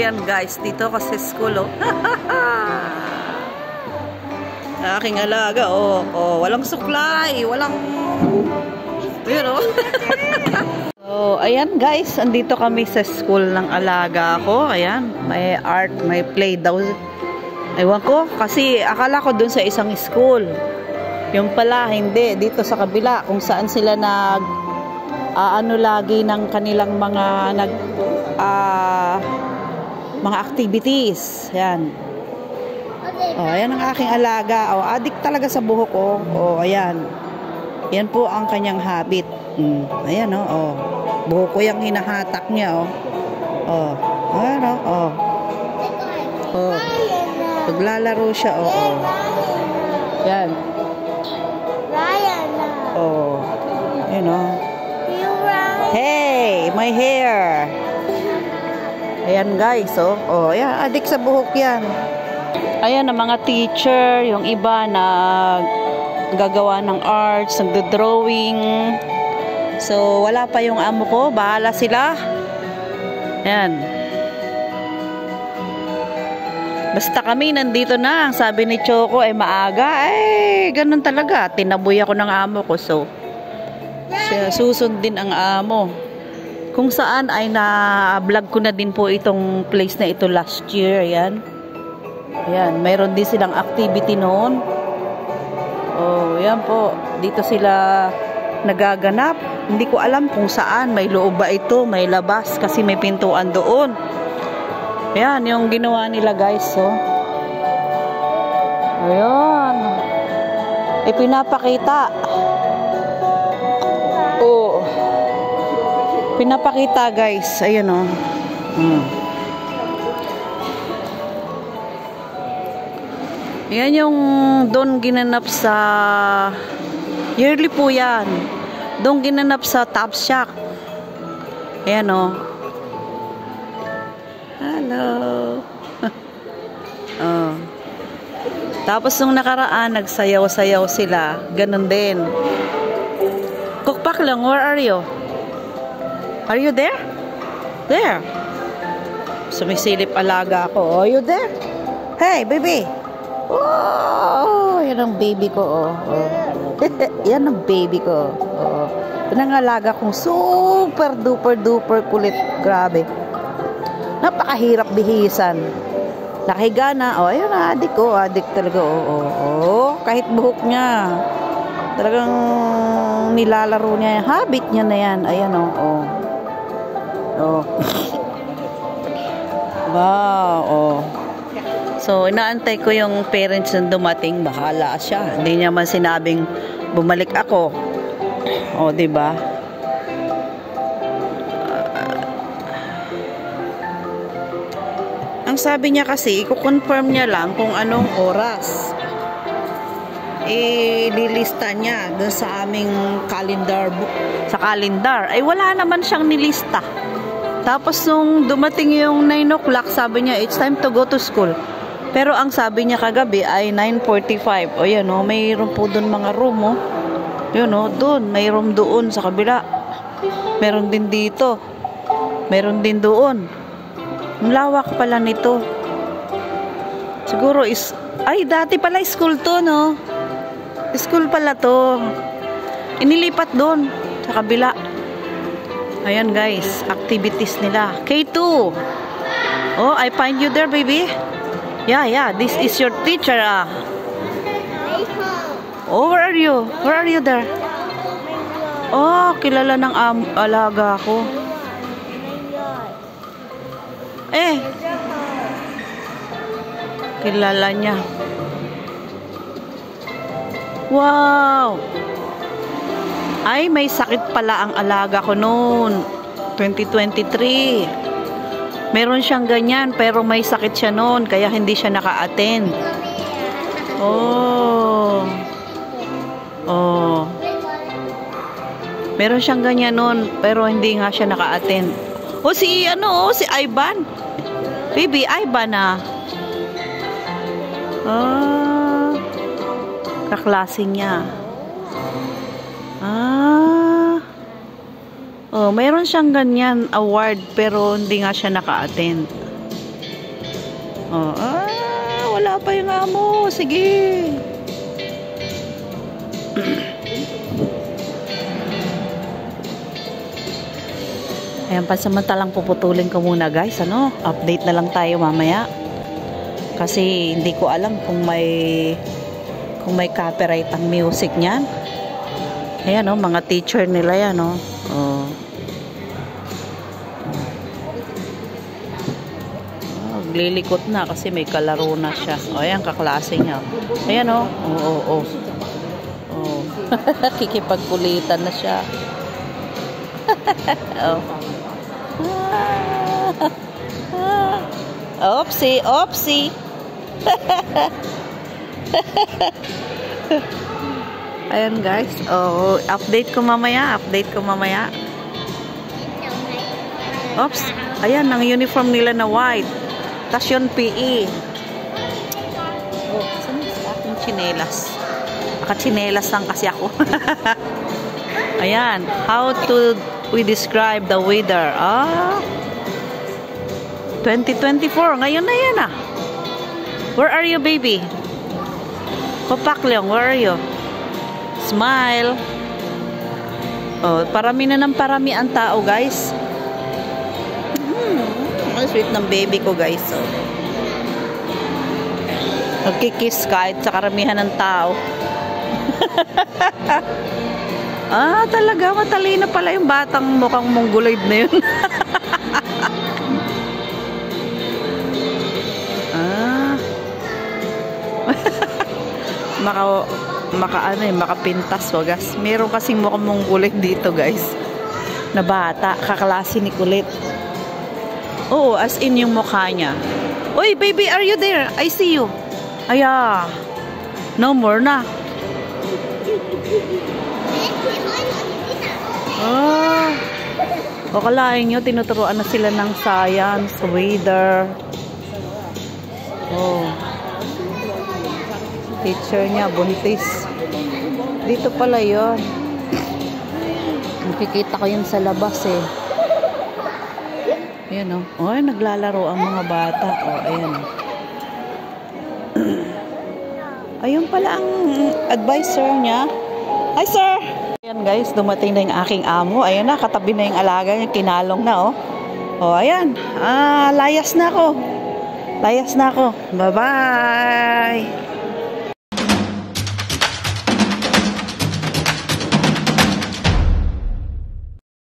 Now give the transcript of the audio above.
Ayan guys, dito kasi school, oh. Aking alaga, oh. Oh, walang supply, walang... Yun, oh. So, ayan guys, andito kami sa school ng alaga ko. Ayan, may art, may play daw. Ewan ko, kasi akala ko dun sa isang school. Yung pala, hindi. Dito sa kabila, kung saan sila ano lagi ng kanilang mga mga activities. Ayan. Oh, ayan ang aking alaga. Oh, adik talaga sa buhok ko. Oh, ayan. Yan po ang kanyang habit. Ayan, oh. Oh. Buhok ko yung hinahatak niya, oh. Oh. Ayan, oh. Oh. Oh. Paglalaro siya, oh. Oh. Yan. Oh. Ayan, oh. Hey, my hair. Ayan guys, oh. Oh, ayan, adik sa buhok yan. Ayan ang mga teacher, yung iba na gagawa ng arts, nagdo-drawing. So, wala pa yung amo ko, bahala sila. Ayan. Basta kami nandito na, sabi ni Choco ay maaga, ay ganun talaga. Tinaboy ako ng amo ko, so susundin ang amo. Kung saan ay na-vlog ko na din po itong place na ito last year. Ayan. Ayan, mayroon din silang activity noon. Oh, yan po. Dito sila nagaganap. Hindi ko alam kung saan. May loob ba ito? May labas kasi may pintuan doon. Ayan, yung ginawa nila guys. Oh. Ayan. Ipinapakita. Oh. Pinapakita guys. Ayan oh. Yan yung doon ginanap sa yearly po yan. Doon ginanap sa Top Shack. Ayan o. Hello. Oh. Tapos nung nakaraan, nagsayaw-sayaw sila. Ganon din. Kukpak lang, where are you? Are you there? There. Sumisilip alaga ako. Are you there? Hey, baby. Oh, yan ang baby ko, oh. Oh. Yan ang baby ko. Oh. Pinangalaga kong super duper kulit. Grabe. Napakahirap bihisan. Nakahiga na. Oh, ayun na, adik ko. Adik talaga, oh. Oh, oh. Kahit buhok niya. Talagang nilalaro niya. Habit niya na yan. Ayan, oh. Oh. Oh. Wow, oh. So, inaantay ko yung parents na dumating. Bahala siya. Hindi niya man sinabing bumalik ako. O, diba? Ang sabi niya kasi, i-confirm niya lang kung anong oras. Ililista niya dun sa aming calendar book. Sa calendar. Ay, wala naman siyang nilista. Tapos, nung dumating yung 9 o'clock, sabi niya, it's time to go to school. Pero ang sabi niya kagabi ay 9:45. O yan o, mayroon po doon mga room o. Yun o, doon. May room doon sa kabila. Meron din dito. Meron din doon. Ang lawak pala nito. Siguro is... Ay, dati pala school to, no? School pala to. Inilipat doon sa kabila. Ayan guys, activities nila. K2. Oh, I find you there, baby. Yeah, this is your teacher, ah. Oh, where are you? Where are you there? Oh, kilala ng alaga ko. Kilala niya. Wow! Ay, may sakit pala ang alaga ko noon. 2023. Meron siyang ganyan, pero may sakit siya noon, kaya hindi siya naka-attend. Oh. Oh. Meron siyang ganyan noon, pero hindi nga siya naka-attend. Oh, si Ivan. Baby, Ivan ah. Ah. Kaklase niya. Ah. Oh, mayroon siyang ganyan award pero hindi nga siya naka-attend. Oh, wala pa yung amo. Sige. Ayan, pansamantalang puputulin ko muna guys. Ano? Update na lang tayo mamaya. Kasi hindi ko alam kung may copyright ang music niyan. Ayan oh, mga teacher nila yan oh. Oh. Lilikot na kasi may kalaro na siya. O, ayan, kaklase niya. Ayan oh. Oo. Oh. Kikipagkulitan na siya. Oh. Oopsie. Ayan guys. Oh, update ko mamaya. Oops. Ayan, ang uniform nila na white. Tas yun PE. Oh, saan sa aking tsinelas? Nakatsinelas lang kasi ako. Ayan. How to we describe the weather? 2024. Ngayon na yan ah. Where are you, baby? Papaklong, where are you? Smile. Oh, parami na ng parami ang tao, guys. Ang sweet ng baby ko, guys. So, nagkikiss kahit sa karamihan ng tao. Talaga, matalino pala yung batang mukhang mongoloid na yun. Makapintas wagas. Meron kasing mukhang mongoloid dito, guys. Na bata, kaklase ni kulit. Oo, as in yung mukha niya. Uy, baby, are you there? I see you. Aya. No more na. O kalahin nyo, tinuturuan na sila ng science, weather. Oh. Teacher niya, buntis. Dito pala yun. Nakikita ko yun sa labas eh. Ayan o. Oh, naglalaro ang mga bata. Oh, ayan o. Ayun pala ang advisor niya. Hi, sir! Ayan guys, dumating na yung aking amo. Ayan na, katabi na yung alaga niya. Kinalong na oh. Oh, ayan. Layas na ako. Bye-bye!